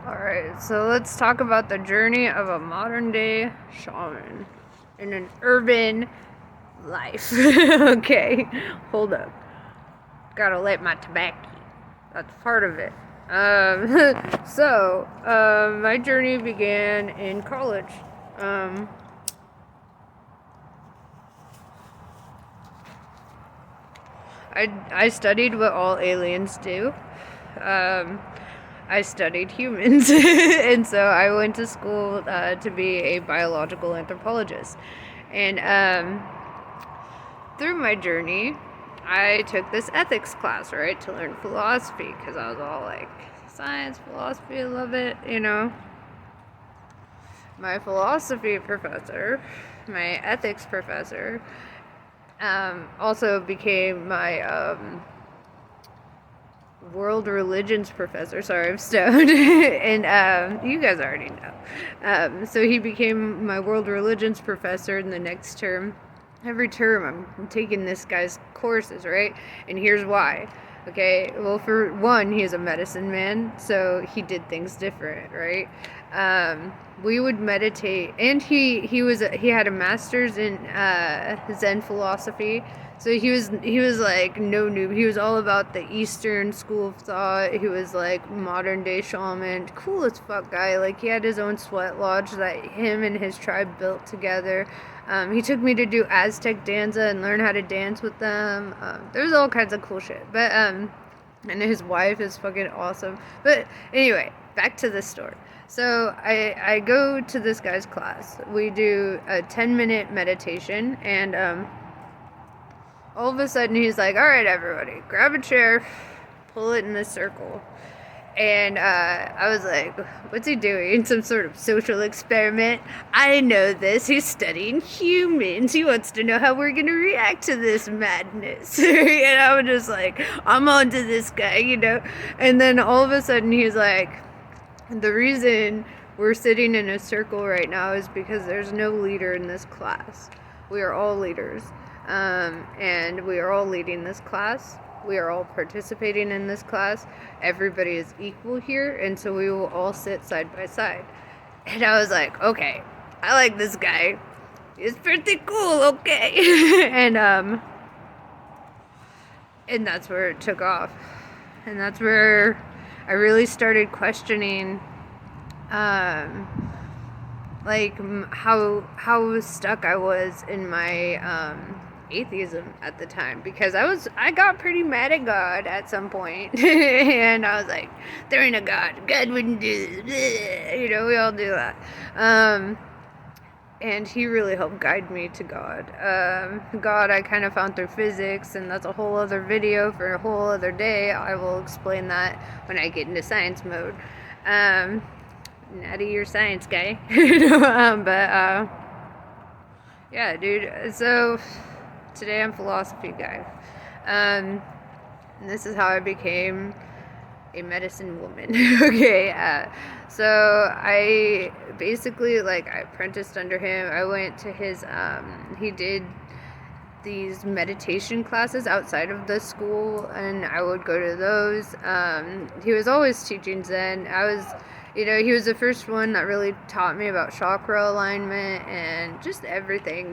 Alright, so let's talk about the journey of a modern day shaman in an urban life. Okay, hold up. Gotta light my tobacco. That's part of it. My journey began in college. Um, I studied what all aliens do. Um, I studied humans, and so I went to school to be a biological anthropologist. And through my journey, I took this ethics class, right, to learn philosophy, because I was all like, science, philosophy, I love it, you know. My philosophy professor, my ethics professor, also became my world religions professor. Sorry, I'm stoned. And you guys already know. So he became my world religions professor in the next term. Every term I'm taking this guy's courses, right? And here's why. Okay, well, for one, he's a medicine man, so he did things different, right? We would meditate, and he had a master's in Zen philosophy. So he was like no noob. He was all about the Eastern school of thought. He was like modern day shaman, cool as fuck guy. Like he had his own sweat lodge that him and his tribe built together. He took me to do Aztec danza and learn how to dance with them. There's all kinds of cool shit. But and his wife is fucking awesome. But anyway, back to this story. So I go to this guy's class. We do a 10-minute meditation, and all of a sudden he's like, all right, everybody, grab a chair, pull it in this circle. And I was like, what's he doing? Some sort of social experiment? I know this. He's studying humans. He wants to know how we're going to react to this madness. And I was just like, I'm on to this guy, you know? And then all of a sudden he's like, the reason we're sitting in a circle right now is because there's no leader in this class. We are all leaders. And we are all leading this class. We are all participating in this class. Everybody is equal here, and so we will all sit side by side. And I was like, okay, I like this guy. He's pretty cool, okay. And that's where it took off. And that's where I really started questioning like how stuck I was in my atheism at the time, because I got pretty mad at God at some point. And I was like, there ain't a God wouldn't do this. You know, we all do that. And he really helped guide me to God. God I kind of found through physics, and that's a whole other video for a whole other day. I will explain that when I get into science mode. Natty, your science guy. Yeah, dude. So today I'm philosophy guy. And this is how I became a medicine woman. Okay, so I basically, like, I apprenticed under him. I went to his, he did these meditation classes outside of the school, and I would go to those. He was always teaching Zen. He was the first one that really taught me about chakra alignment and just everything,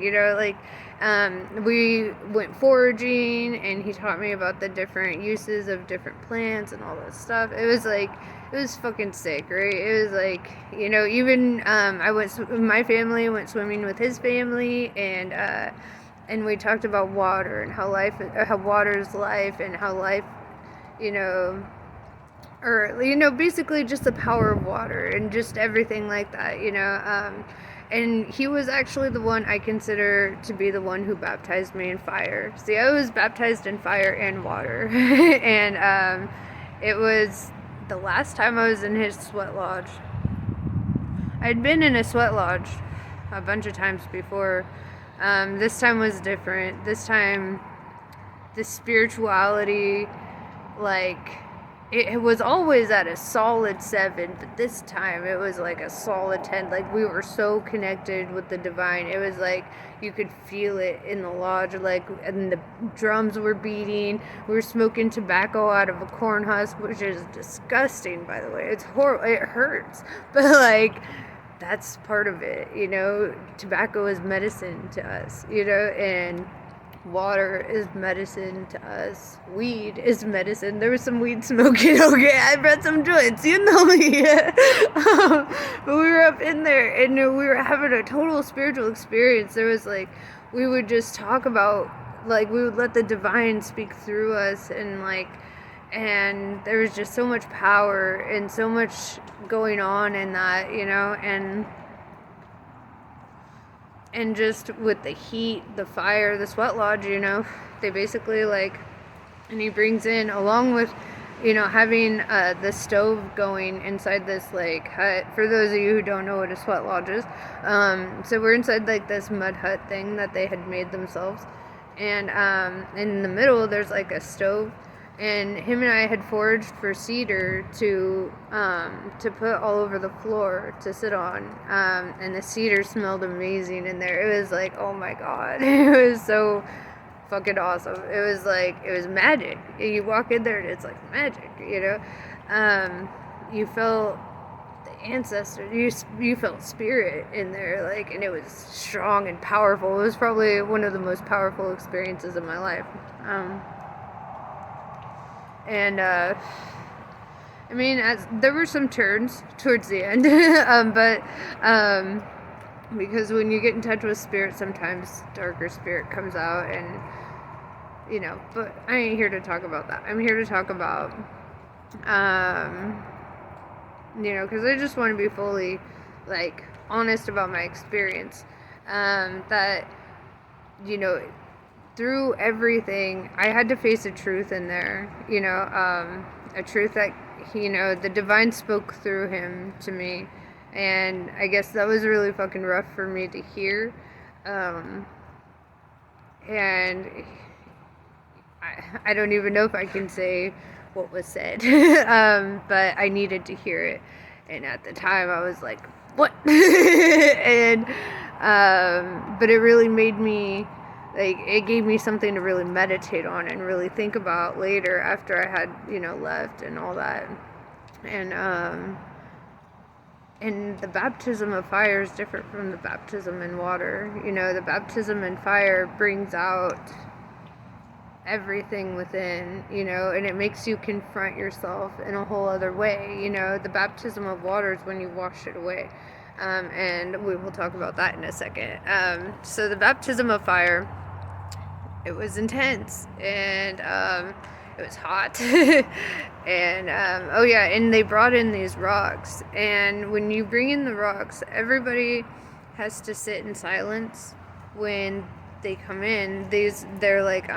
we went foraging, and he taught me about the different uses of different plants and all that stuff. It was fucking sick, right? It was like, even, my family went swimming with his family, and we talked about water and how water is life, and how life, basically just the power of water and just everything like that, and he was actually the one I consider to be the one who baptized me in fire. See, I was baptized in fire and water. And it was the last time I was in his sweat lodge. I'd been in a sweat lodge a bunch of times before. This time was different. This time, the spirituality, it was always at a solid 7, but this time it was like a solid 10. Like, we were so connected with the divine. It was like you could feel it in the lodge, like, and the drums were beating. We were smoking tobacco out of a corn husk, which is disgusting, by the way. It's horrible. It hurts, but like, that's part of it, you know. Tobacco is medicine to us, you know, and water is medicine to us. Weed is medicine. There was some weed smoking. Okay, I brought some joints. You know me. But we were up in there, and we were having a total spiritual experience. There was like, we would just talk about, like, we would let the divine speak through us, and like, and there was just so much power and so much going on in that, you know, and just with the heat, the fire, the sweat lodge, you know, they basically like, and he brings in, along with, you know, having the stove going inside this like hut. For those of you who don't know what a sweat lodge is, so we're inside like this mud hut thing that they had made themselves, and in the middle there's like a stove, and him and I had foraged for cedar to put all over the floor to sit on, and the cedar smelled amazing in there. It was like, oh my god, it was so fucking awesome. It was like, it was magic. You walk in there and it's like magic, you know. You felt the ancestors, you felt spirit in there, like, and it was strong and powerful. It was probably one of the most powerful experiences of my life. And I mean, there were some turns towards the end, but because when you get in touch with spirit, sometimes darker spirit comes out, and you know. But I ain't here to talk about that. I'm here to talk about, you know, because I just want to be fully like honest about my experience. That, you know, through everything, I had to face a truth in there, you know, a truth that, you know, the divine spoke through him to me, and I guess that was really fucking rough for me to hear, and I don't even know if I can say what was said, but I needed to hear it, and at the time I was like, what? And, but it really made me, like, it gave me something to really meditate on and really think about later after I had, you know, left and all that. And the baptism of fire is different from the baptism in water. You know, the baptism in fire brings out everything within, you know, and it makes you confront yourself in a whole other way. You know, the baptism of water is when you wash it away. And we will talk about that in a second. So the baptism of fire, it was intense, and it was hot. And oh yeah, and they brought in these rocks, and when you bring in the rocks, everybody has to sit in silence when they come in. They're like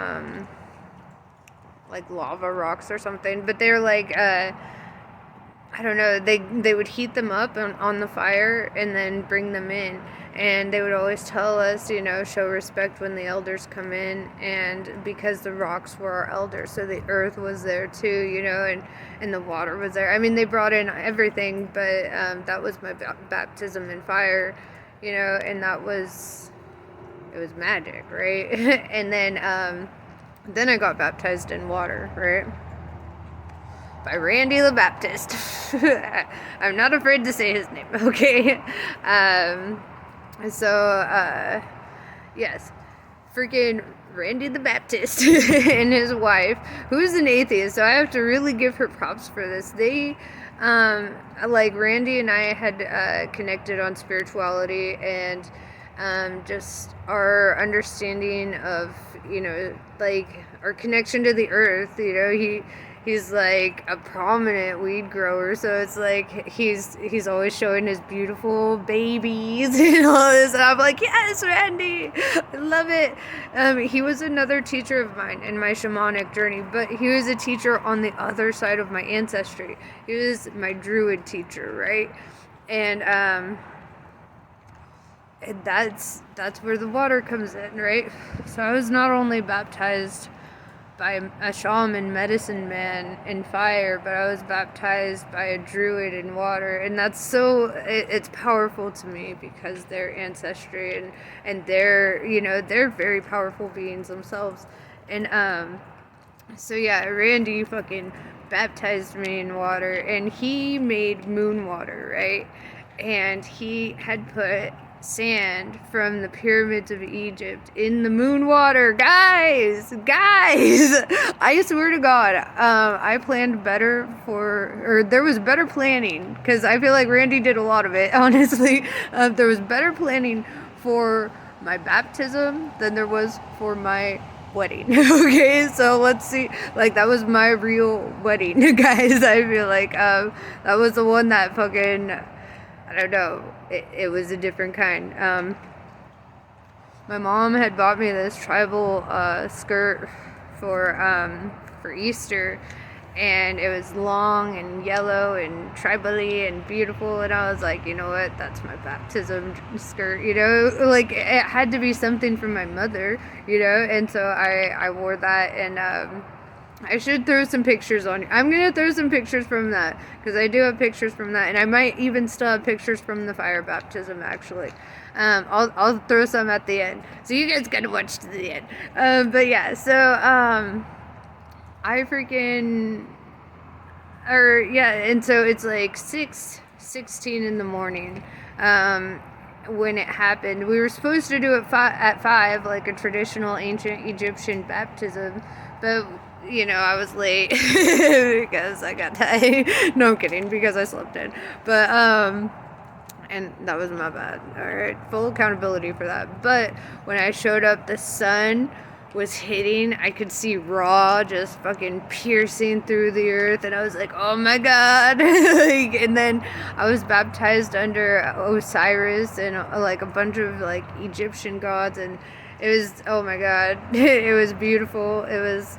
lava rocks or something, but they're like I don't know, they would heat them up on the fire and then bring them in. And they would always tell us, you know, show respect when the elders come in, and because the rocks were our elders, so the earth was there too, you know, and the water was there. I mean, they brought in everything, but that was my baptism in fire, you know, and it was magic, right? And then I got baptized in water, right? By Randy the Baptist. I'm not afraid to say his name, okay? So, yes, freaking Randy the Baptist and his wife, who is an atheist, so I have to really give her props for this. They, like, Randy and I had connected on spirituality and just our understanding of, you know, like, our connection to the earth. You know, he's like a prominent weed grower, so it's like he's always showing his beautiful babies and all this, and I'm like, yes, Randy, I love it. He was another teacher of mine in my shamanic journey, but he was a teacher on the other side of my ancestry. He was my Druid teacher, right? And that's where the water comes in, right? So I was not only baptized by a shaman, medicine man in fire, but I was baptized by a druid in water, and that's so it's powerful to me because their ancestry and they're they're very powerful beings themselves, and so yeah, Randy fucking baptized me in water, and he made moon water, right? And he had put sand from the pyramids of Egypt in the moon water. Guys, I swear to God, I planned better or there was better planning, because I feel like Randy did a lot of it, honestly. There was better planning for my baptism than there was for my wedding. Okay, so let's see, like, that was my real wedding, guys. I feel like that was the one that fucking, I don't know, it was a different kind. My mom had bought me this tribal skirt for Easter, and it was long and yellow and tribally and beautiful, and I was like, you know what, that's my baptism skirt, like, it had to be something from my mother, and so I wore that, and I should throw some pictures on. I'm gonna throw some pictures from that, because I do have pictures from that, and I might even still have pictures from the fire baptism, actually. I'll throw some at the end, so you guys gotta watch to the end. But yeah, so I freaking, and so it's like 6:16 in the morning. When it happened, we were supposed to do it at 5, like a traditional ancient Egyptian baptism, but I was late because I got tired. No, I'm kidding, because I slept in. But, and that was my bad. Alright, full accountability for that. But when I showed up, the sun was hitting. I could see Ra just fucking piercing through the earth, and I was like, oh my God. And then I was baptized under Osiris and like a bunch of like Egyptian gods, and it was, oh my God, it was beautiful. It was.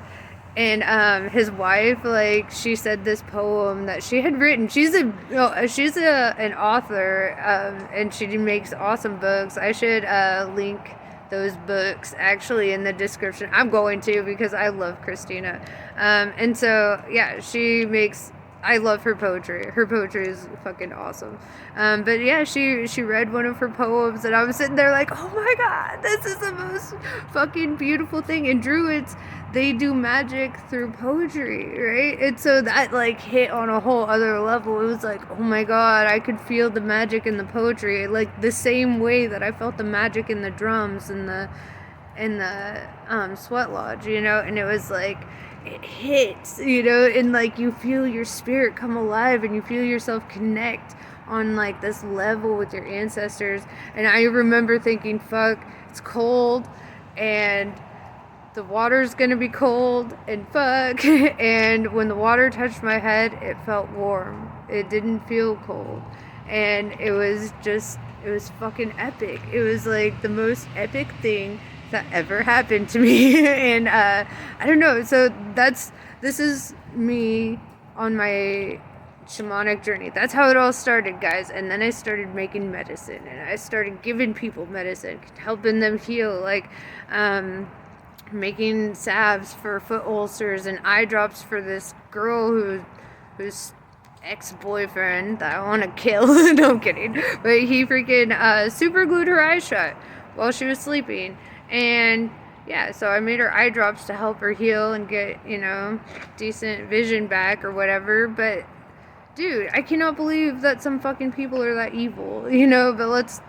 And his wife, like, she said this poem that she had written. She's an author, and she makes awesome books. I should link those books actually in the description. I'm going to, because I love Christina. And so yeah, I love her poetry. Her poetry is fucking awesome. But yeah, she read one of her poems, and I was sitting there like, oh my God, this is the most fucking beautiful thing. And Druids, they do magic through poetry, right? And so that like hit on a whole other level. It was like, oh my God, I could feel the magic in the poetry, like the same way that I felt the magic in the drums and the sweat lodge, and it was like, it hits, and like you feel your spirit come alive, and you feel yourself connect on like this level with your ancestors. And I remember thinking, fuck, it's cold, and the water's gonna be cold, and fuck. And when the water touched my head, it felt warm. It didn't feel cold. And it was fucking epic. It was like the most epic thing that ever happened to me. And I don't know, so this is me on my shamanic journey. That's how it all started, guys. And then I started making medicine, and I started giving people medicine, helping them heal, like making salves for foot ulcers and eye drops for this girl who's ex-boyfriend that I want to kill. No, I'm kidding. But he freaking super glued her eyes shut while she was sleeping. And yeah, so I made her eye drops to help her heal and get, decent vision back or whatever. But dude, I cannot believe that some fucking people are that evil, but let's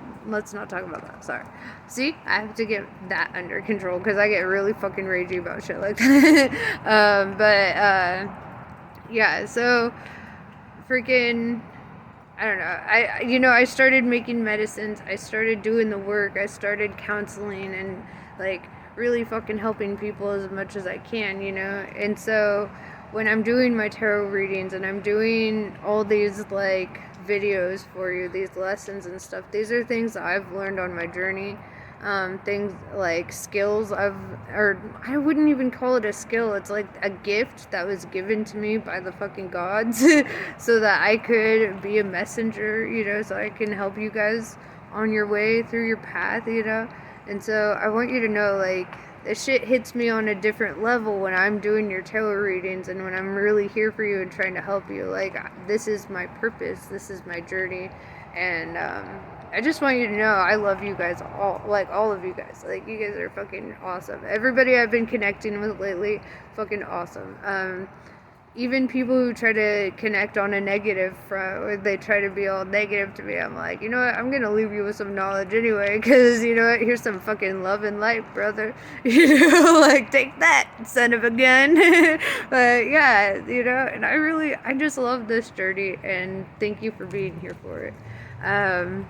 not talk about that. Sorry. See, I have to get that under control, because I get really fucking ragey about shit like that. Yeah, so freaking, I don't know. I started making medicines. I started doing the work. I started counseling and like really fucking helping people as much as I can, And so when I'm doing my tarot readings and I'm doing all these like videos for you, these lessons and stuff, these are things that I've learned on my journey. Things like skills I wouldn't even call it a skill. It's like a gift that was given to me by the fucking gods so that I could be a messenger, so I can help you guys on your way through your path, And so I want you to know, like, the shit hits me on a different level when I'm doing your tarot readings and when I'm really here for you and trying to help you. Like, this is my purpose, this is my journey, and I just want you to know I love you guys all, like all of you guys. Like, you guys are fucking awesome. Everybody I've been connecting with lately, fucking awesome. Even people who try to connect on a negative front, or they try to be all negative to me, I'm like, you know what, I'm gonna leave you with some knowledge anyway, because, you know what, here's some fucking love and light, brother. You know, like, take that, son of a gun. But yeah, you know, and I just love this journey, and thank you for being here for it. I'm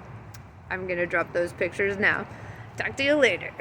gonna drop those pictures now. Talk to you later.